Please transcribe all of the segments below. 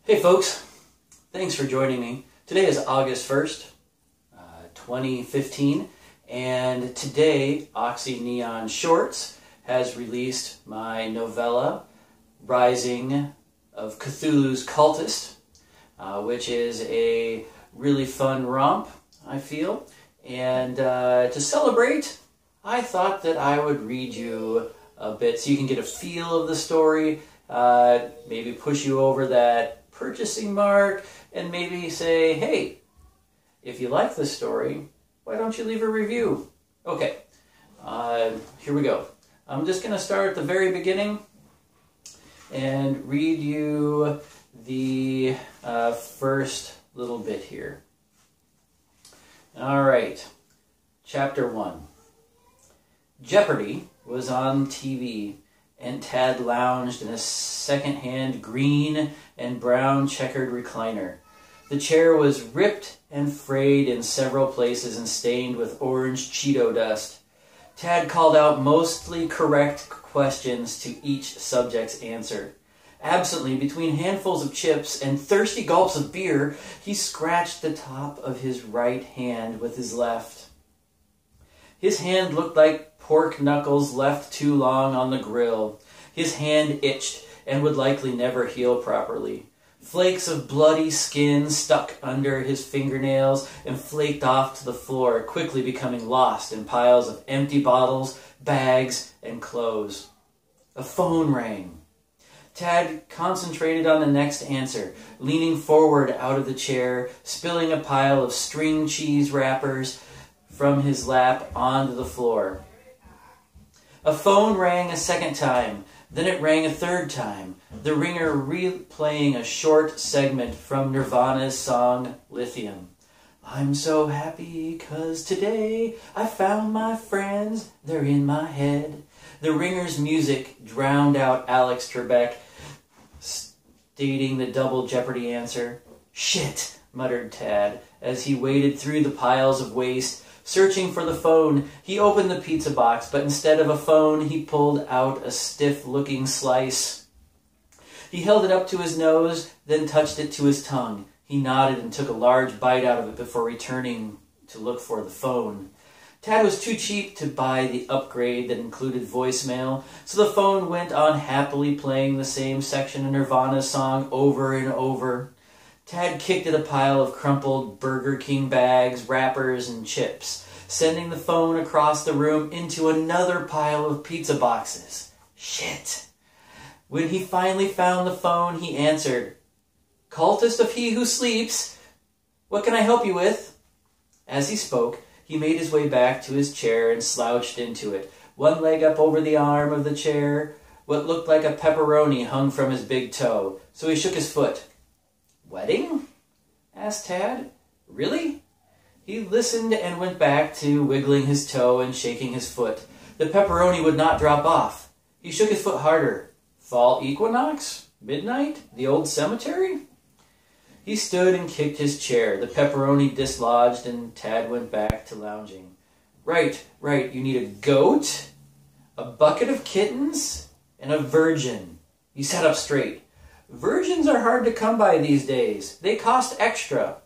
Hey folks, thanks for joining me. Today is August 1st, 2015, and today Oxy Neon Shorts has released my novella, Rising of Cthulhu's Cultist, which is a really fun romp, I feel. And to celebrate, I thought that I would read you a bit so you can get a feel of the story, maybe push you over that purchasing mark, and maybe say, hey, if you like this story, why don't you leave a review? Okay, here we go. I'm just going to start at the very beginning and read you the first little bit here. All right, Chapter 1. Jeopardy was on TV, and Tad lounged in a second-hand green and brown checkered recliner. The chair was ripped and frayed in several places and stained with orange Cheeto dust. Tad called out mostly correct questions to each subject's answer. Absently, between handfuls of chips and thirsty gulps of beer, he scratched the top of his right hand with his left. His hand looked like pork knuckles left too long on the grill. His hand itched and would likely never heal properly. Flakes of bloody skin stuck under his fingernails and flaked off to the floor, quickly becoming lost in piles of empty bottles, bags, and clothes. A phone rang. Tad concentrated on the next answer, leaning forward out of the chair, spilling a pile of string cheese wrappers from his lap onto the floor. A phone rang a second time, then it rang a third time, the ringer replaying a short segment from Nirvana's song Lithium. I'm so happy 'cause today I found my friends, they're in my head. The ringer's music drowned out Alex Trebek, stating the double Jeopardy answer. Shit, muttered Tad, as he waded through the piles of waste. Searching for the phone, he opened the pizza box, but instead of a phone, he pulled out a stiff-looking slice. He held it up to his nose, then touched it to his tongue. He nodded and took a large bite out of it before returning to look for the phone. Tad was too cheap to buy the upgrade that included voicemail, so the phone went on happily playing the same section of Nirvana's song over and over. Tad kicked at a pile of crumpled Burger King bags, wrappers, and chips, sending the phone across the room into another pile of pizza boxes. Shit. When he finally found the phone, he answered, Cultist of He Who Sleeps, what can I help you with? As he spoke, he made his way back to his chair and slouched into it, one leg up over the arm of the chair. What looked like a pepperoni hung from his big toe, so he shook his foot. Wedding? Asked Tad. Really? He listened and went back to wiggling his toe and shaking his foot. The pepperoni would not drop off. He shook his foot harder. Fall equinox? Midnight? The old cemetery? He stood and kicked his chair. The pepperoni dislodged and Tad went back to lounging. Right. You need a goat, a bucket of kittens, and a virgin. He sat up straight. Virgins are hard to come by these days. They cost extra.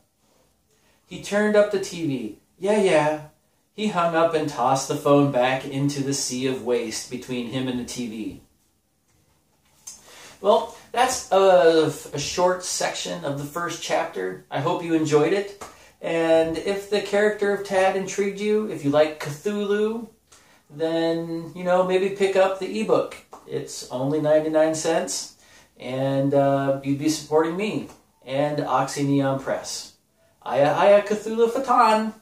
He turned up the TV. Yeah. He hung up and tossed the phone back into the sea of waste between him and the TV. Well, that's a short section of the first chapter. I hope you enjoyed it. And if the character of Tad intrigued you, if you like Cthulhu, then, maybe pick up the ebook. It's only 99 cents. And you'd be supporting me and Oxy Neon Press. Aya Cthulhu Fatan.